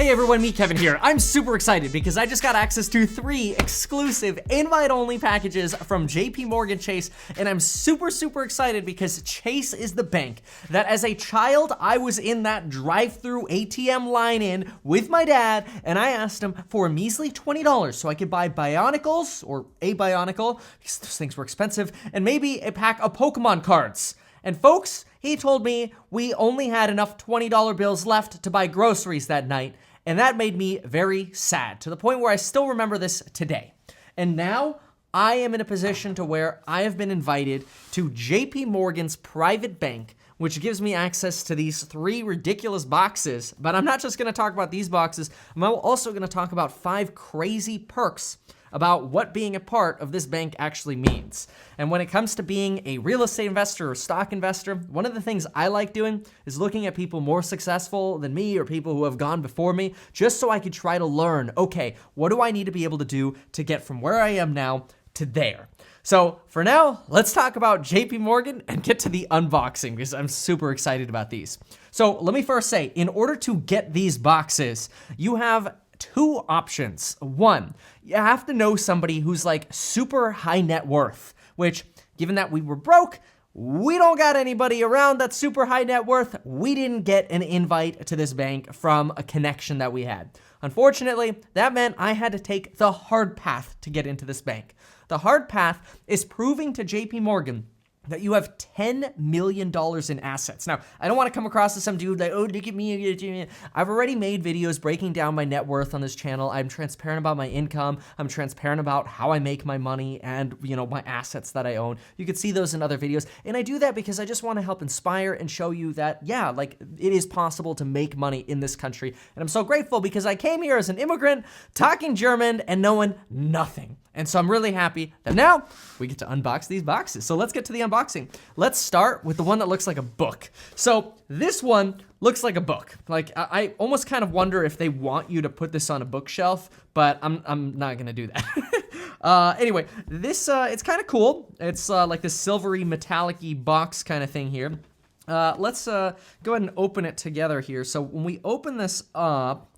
Hey everyone, me Kevin here. I'm super excited because I just got access to 3 exclusive invite-only packages from JP Morgan Chase, and I'm super excited because Chase is the bank that as a child, I was in that drive-through ATM line in with my dad, and I asked him for a measly $20 so I could buy Bionicles, or a Bionicle, because those things were expensive, and maybe a pack of Pokemon cards. And folks, he told me we only had enough $20 bills left to buy groceries that night, and that made me very sad, to the point where I still remember this today. And now, I am in a position to where I have been invited to JP Morgan's private bank, which gives me access to these 3 ridiculous boxes. But I'm not just gonna talk about these boxes, I'm also gonna talk about 5 crazy perks about what being a part of this bank actually means. And when it comes to being a real estate investor or stock investor, one of the things I like doing is looking at people more successful than me or people who have gone before me, just so I could try to learn, okay, what do I need to be able to do to get from where I am now to there? So for now, let's talk about JP Morgan and get to the unboxing because I'm super excited about these. So let me first say, in order to get these boxes, you have 2 options. 1, you have to know somebody who's like super high net worth, which given that we were broke, we don't got anybody around that's super high net worth. We didn't get an invite to this bank from a connection that we had. Unfortunately, that meant I had to take the hard path to get into this bank. The hard path is proving to JP Morgan that you have $10 million in assets. Now, I don't want to come across as some dude like, oh, look at me. I've already made videos breaking down my net worth on this channel. I'm transparent about my income. I'm transparent about how I make my money and, my assets that I own. You can see those in other videos. And I do that because I just want to help inspire and show you that, yeah, like it is possible to make money in this country. And I'm so grateful because I came here as an immigrant, talking German and knowing nothing. And so I'm really happy that now we get to unbox these boxes. So let's get to the unboxing. Let's start with the one that looks like a book. So this one looks like a book. Like I almost kind of wonder if they want you to put this on a bookshelf, but I'm not gonna do that. Anyway, this it's kind of cool. It's like this silvery metallic-y box kind of thing here. Let's go ahead and open it together here. So when we open this up,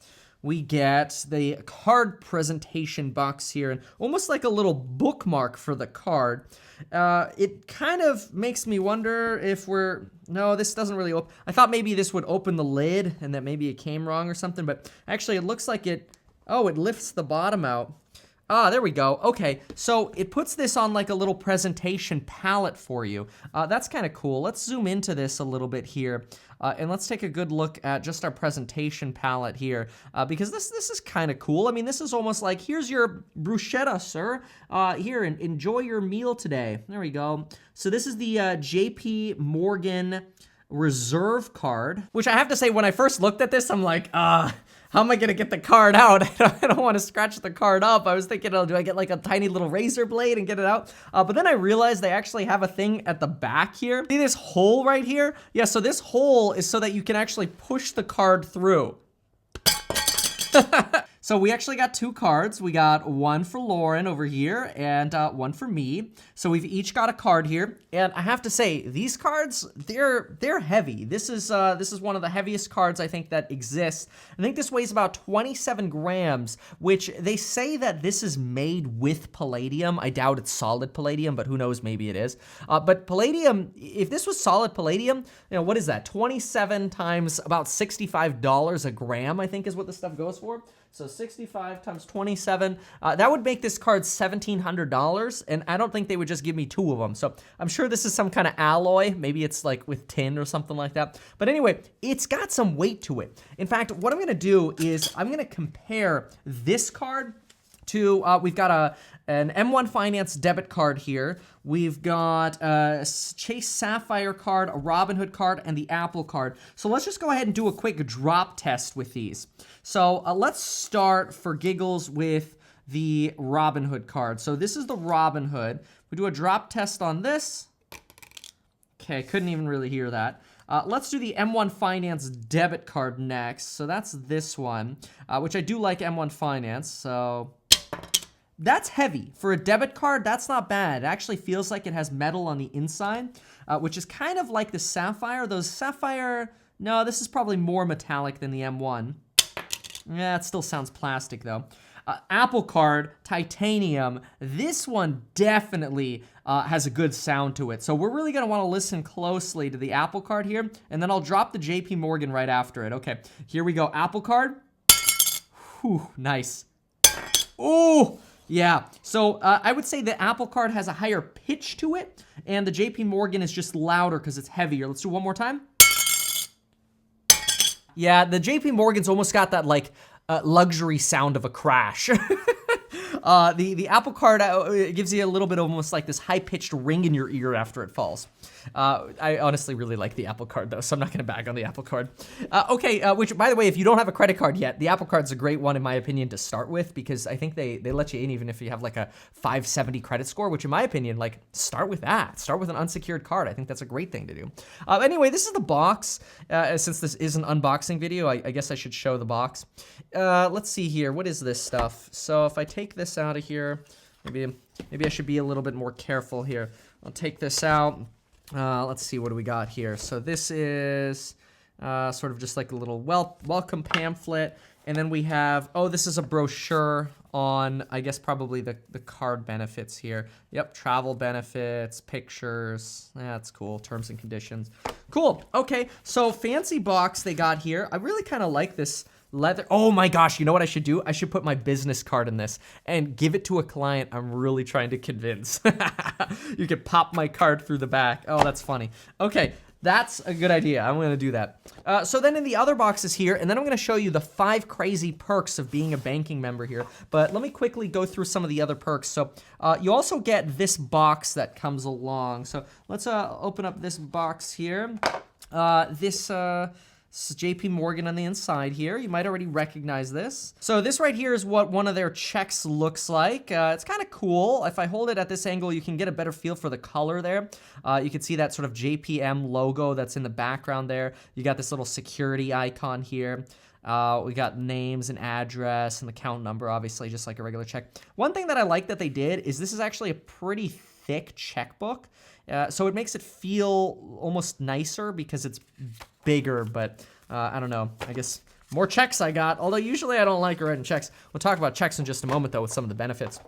we get the card presentation box here, and almost like a little bookmark for the card. It kind of makes me wonder if no, this doesn't really open. I thought maybe this would open the lid and that maybe it came wrong or something, but actually it looks like it lifts the bottom out. Ah, there we go. Okay, so it puts this on like a little presentation palette for you. That's kind of cool. Let's zoom into this a little bit here. And let's take a good look at just our presentation palette here, because this is kind of cool. I mean, this is almost like, here's your bruschetta, sir. Here, enjoy your meal today. There we go. So this is the JP Morgan Reserve card, which I have to say, when I first looked at this, I'm like, how am I gonna get the card out? I don't wanna scratch the card up. I was thinking, oh, do I get like a tiny little razor blade and get it out? But then I realized they actually have a thing at the back here. See this hole right here? Yeah, so this hole is so that you can actually push the card through. So we actually got 2 cards. We got one for Lauren over here and one for me. So we've each got a card here. And I have to say, these cards, they're heavy. This is one of the heaviest cards I think that exists. I think this weighs about 27 grams, which they say that this is made with palladium. I doubt it's solid palladium, but who knows, maybe it is. But palladium, if this was solid palladium, what is that? 27 times about $65 a gram, I think is what this stuff goes for. So 65 times 27, that would make this card $1,700, and I don't think they would just give me 2 of them. So I'm sure this is some kind of alloy. Maybe it's like with tin or something like that. But anyway, it's got some weight to it. In fact, what I'm gonna do is I'm gonna compare this card to, we've got an M1 Finance debit card here. We've got a Chase Sapphire card, a Robinhood card, and the Apple card. So let's just go ahead and do a quick drop test with these. So let's start for giggles with the Robinhood card. So this is the Robinhood. We do a drop test on this. Okay, couldn't even really hear that. Let's do the M1 Finance debit card next. So that's this one, which I do like M1 Finance. So that's heavy. For a debit card, that's not bad. It actually feels like it has metal on the inside, which is kind of like the Sapphire. Those Sapphire, no, this is probably more metallic than the M1. Yeah, it still sounds plastic though. Apple Card, titanium. This one definitely has a good sound to it. So we're really gonna wanna listen closely to the Apple Card here, and then I'll drop the JP Morgan right after it. Okay, here we go, Apple Card. Whew, nice. Ooh, yeah. So I would say the Apple Card has a higher pitch to it, and the JP Morgan is just louder because it's heavier. Let's do one more time. Yeah, the JP Morgan's almost got that like luxury sound of a crash. The Apple Card gives you a little bit of almost like this high-pitched ring in your ear after it falls. I honestly really like the Apple Card though, so I'm not gonna bag on the Apple Card. Okay, which by the way, if you don't have a credit card yet, the Apple Card's a great one in my opinion to start with, because I think they let you in even if you have like a 570 credit score, which in my opinion, like start with that. Start with an unsecured card. I think that's a great thing to do. Anyway, this is the box. Since this is an unboxing video, I guess I should show the box. Let's see here, what is this stuff? So if I take this out of here, maybe I should be a little bit more careful here. I'll take this out. Let's see, what do we got here? So this is sort of just like a little welcome pamphlet. And then we have, oh, this is a brochure on, I guess, probably the card benefits here. Yep, travel benefits, pictures. That's cool, terms and conditions. Cool, okay, so fancy box they got here. I really kind of like this leather. Oh my gosh, you know what I should do? I should put my business card in this and give it to a client I'm really trying to convince. You could pop my card through the back. Oh, that's funny. Okay, that's a good idea. I'm gonna do that. So then in the other boxes here, and then I'm gonna show you the 5 crazy perks of being a banking member here. But let me quickly go through some of the other perks. So you also get this box that comes along. So let's open up this box here. This is JP Morgan on the inside here. You might already recognize this. So this right here is what one of their checks looks like. It's kind of cool. If I hold it at this angle, you can get a better feel for the color there. You can see that sort of JPM logo that's in the background there. You got this little security icon here. We got names and address and the count number, obviously, just like a regular check. One thing that I like that they did is this is actually a pretty thick checkbook. So it makes it feel almost nicer because it's bigger, but I don't know. I guess more checks I got, although usually I don't like writing checks. We'll talk about checks in just a moment, though, with some of the benefits.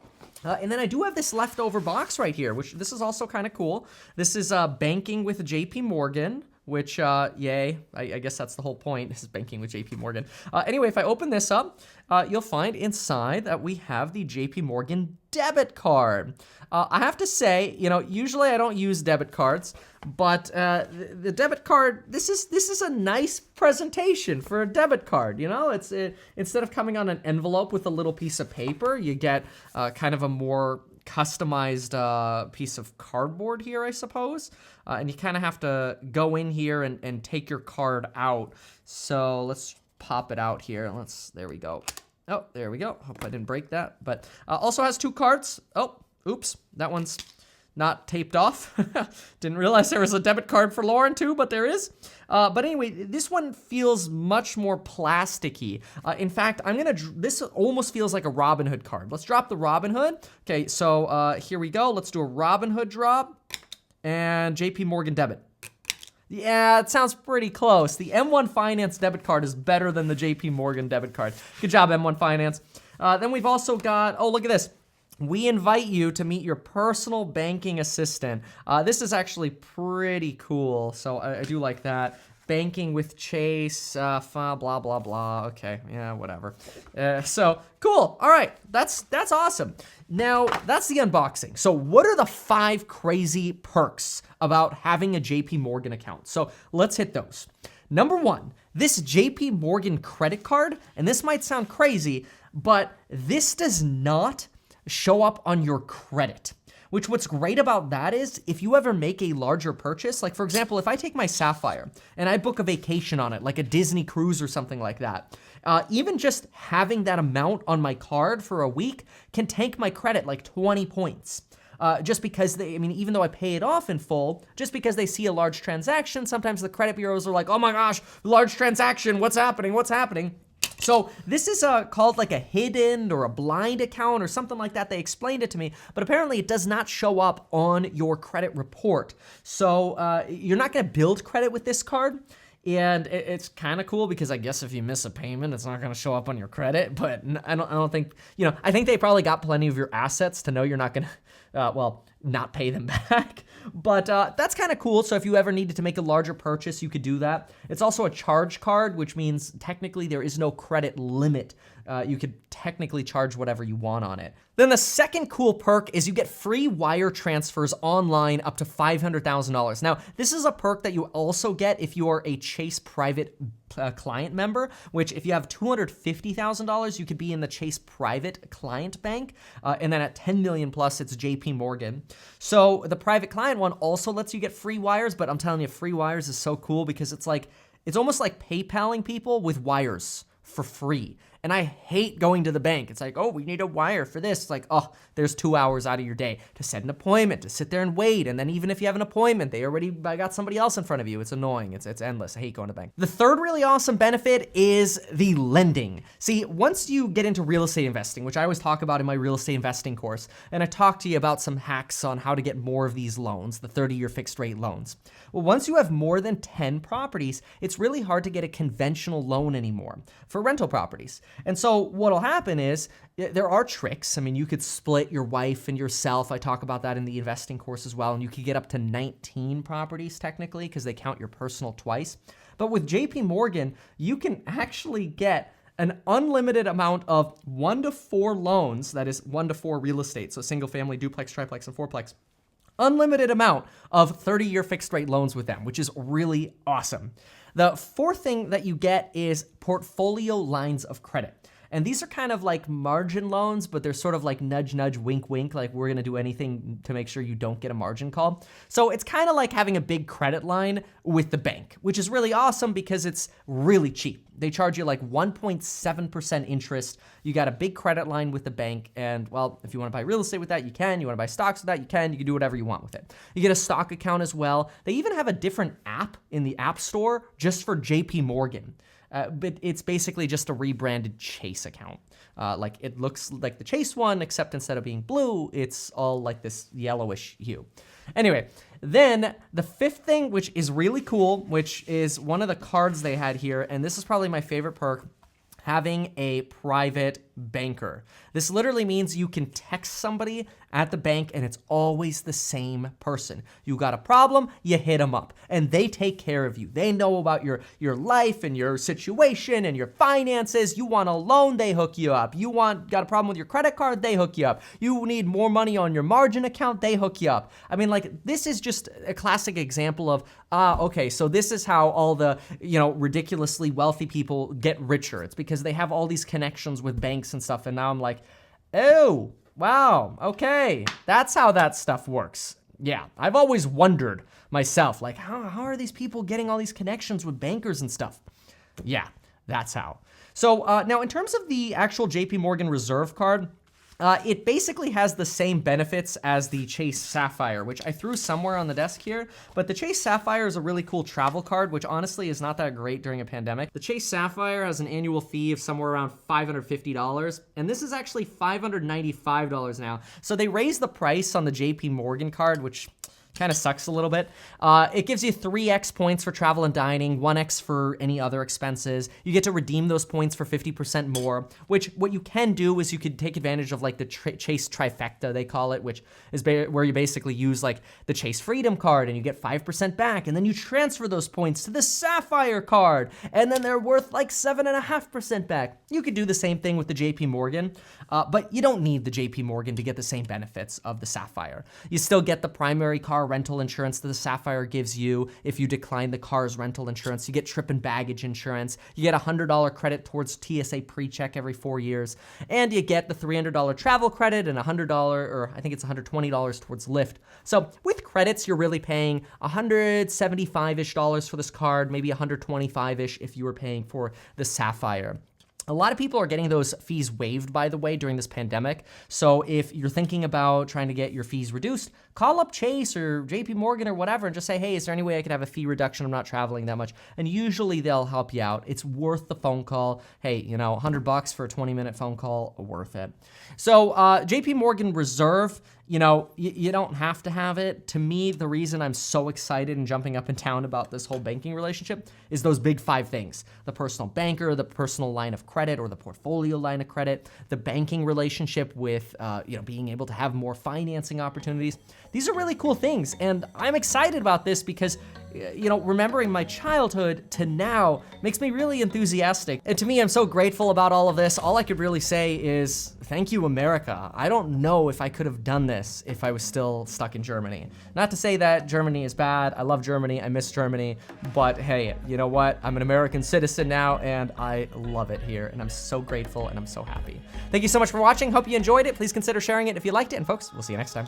And then I do have this leftover box right here, which this is also kind of cool. This is banking with JP Morgan, which, yay, I guess that's the whole point. This is banking with JP Morgan. Anyway, if I open this up, you'll find inside that we have the JP Morgan debit card. I have to say, you know, usually I don't use debit cards, but the debit card, this is a nice presentation for a debit card. You know, instead of coming on an envelope with a little piece of paper, you get kind of a more customized piece of cardboard here, I suppose. And you kind of have to go in here and take your card out. So let's pop it out here. There we go. Oh, there we go. Hope I didn't break that. But also has 2 cards. Oh, oops, that one's not taped off. Didn't realize there was a debit card for Lauren too, but there is. But anyway, this one feels much more plasticky. In fact, this almost feels like a Robinhood card. Let's drop the Robinhood. Okay, so here we go. Let's do a Robinhood drop and JP Morgan debit. Yeah, it sounds pretty close. The M1 Finance debit card is better than the JP Morgan debit card. Good job, M1 Finance. Then we've also got, oh, look at this. We invite you to meet your personal banking assistant. This is actually pretty cool, so I do like that. Banking with Chase, blah, blah, blah. Okay, yeah, whatever. So, cool. All right, that's awesome. Now, that's the unboxing. So what are the 5 crazy perks about having a JP Morgan account? So let's hit those. Number 1, this JP Morgan credit card, and this might sound crazy, but this does not show up on your credit. Which what's great about that is if you ever make a larger purchase, like for example, if I take my Sapphire and I book a vacation on it, like a Disney cruise or something like that, even just having that amount on my card for a week can tank my credit like 20 points. Just because even though I pay it off in full, just because they see a large transaction, sometimes the credit bureaus are like, oh my gosh, large transaction, what's happening? So this is called like a hidden or a blind account or something like that. They explained it to me, but apparently it does not show up on your credit report. So you're not gonna build credit with this card. And it's kind of cool because I guess if you miss a payment, it's not going to show up on your credit. But I don't think, I think they probably got plenty of your assets to know you're not going to, not pay them back. But that's kind of cool. So if you ever needed to make a larger purchase, you could do that. It's also a charge card, which means technically there is no credit limit. You could technically charge whatever you want on it. Then the second cool perk is you get free wire transfers online up to $500,000. Now, this is a perk that you also get if you are a Chase private client member, which if you have $250,000, you could be in the Chase private client bank. And then at 10 million plus, it's JP Morgan. So the private client one also lets you get free wires, but I'm telling you, free wires is so cool because it's almost like PayPaling people with wires for free. And I hate going to the bank. It's like, oh, we need a wire for this. It's like, oh, there's 2 hours out of your day to set an appointment, to sit there and wait. And then even if you have an appointment, they already got somebody else in front of you. It's annoying. It's endless. I hate going to the bank. The third really awesome benefit is the lending. See, once you get into real estate investing, which I always talk about in my real estate investing course, and I talk to you about some hacks on how to get more of these loans, the 30-year fixed rate loans. Well, once you have more than 10 properties, it's really hard to get a conventional loan anymore for rental properties. And so what'll happen is there are tricks. I mean, you could split your wife and yourself. I talk about that in the investing course as well. And you could get up to 19 properties technically because they count your personal twice. But with JP Morgan, you can actually get an unlimited amount of 1 to 4 loans, that is 1 to 4 real estate, so single family, duplex, triplex, and fourplex. Unlimited amount of 30-year fixed rate loans with them, which is really awesome. The fourth thing that you get is portfolio lines of credit. And these are kind of like margin loans, but they're sort of like nudge, nudge, wink, wink, like we're going to do anything to make sure you don't get a margin call. So it's kind of like having a big credit line with the bank, which is really awesome because it's really cheap. They charge you like 1.7% interest. You got a big credit line with the bank. And well, if you want to buy real estate with that, you can. You want to buy stocks with that, you can. You can do whatever you want with it. You get a stock account as well. They even have a different app in the App Store just for JP Morgan. But it's basically just a rebranded Chase account. Like it looks like the Chase one, except instead of being blue, it's all like this yellowish hue. Anyway, then the fifth thing, which is really cool, which is one of the cards they had here, and this is probably my favorite perk, having a private banker. This literally means you can text somebody at the bank and it's always the same person. You got a problem, you hit them up and they take care of you. They know about your life and your situation and your finances. You want a loan, they hook you up. Got a problem with your credit card, they hook you up. You need more money on your margin account, they hook you up. I mean, like, this is just a classic example of, okay, so this is how all the, ridiculously wealthy people get richer. It's because they have all these connections with banks and stuff. And now I'm like, oh, wow, okay, that's how that stuff works. Yeah, I've always wondered myself, like, how are these people getting all these connections with bankers and stuff? Yeah, that's how. So now in terms of the actual JP Morgan Reserve card, it basically has the same benefits as the Chase Sapphire, which I threw somewhere on the desk here, but the Chase Sapphire is a really cool travel card, which honestly is not that great during a pandemic. The Chase Sapphire has an annual fee of somewhere around $550, and this is actually $595 now. So they raised the price on the JP Morgan card, which kind of sucks a little bit. It gives you 3x points for travel and dining, 1x for any other expenses. You get to redeem those points for 50% more, which what you can do is you could take advantage of like the Chase Trifecta, they call it, which is where you basically use like the Chase Freedom card and you get 5% back, and then you transfer those points to the Sapphire card, and then they're worth like 7.5% back. You could do the same thing with the JP Morgan, but you don't need the JP Morgan to get the same benefits of the Sapphire. You still get the primary car rental insurance that the Sapphire gives you. If you decline the car's rental insurance, you get trip and baggage insurance. You get a $100 credit towards TSA pre-check every 4 years. And you get the $300 travel credit and $100, or I think it's $120 towards Lyft. So with credits, you're really paying $175-ish for this card, maybe $125-ish if you were paying for the Sapphire. A lot of people are getting those fees waived, by the way, during this pandemic. So if you're thinking about trying to get your fees reduced, call up Chase or JP Morgan or whatever and just say, hey, is there any way I could have a fee reduction? I'm not traveling that much. And usually they'll help you out. It's worth the phone call. Hey, $100 for a 20-minute phone call, worth it. So JP Morgan Reserve you know, you don't have to have it. To me, the reason I'm so excited and jumping up and down about this whole banking relationship is those big 5 things: the personal banker, the personal line of credit or the portfolio line of credit, the banking relationship with, you know, being able to have more financing opportunities. These are really cool things, and I'm excited about this because, you know, remembering my childhood to now makes me really enthusiastic. And to me, I'm so grateful about all of this. All I could really say is thank you, America. I don't know if I could have done this if I was still stuck in Germany. Not to say that Germany is bad. I love Germany. I miss Germany. But hey, you know what? I'm an American citizen now, and I love it here. And I'm so grateful, and I'm so happy. Thank you so much for watching. Hope you enjoyed it. Please consider sharing it if you liked it. And folks, we'll see you next time.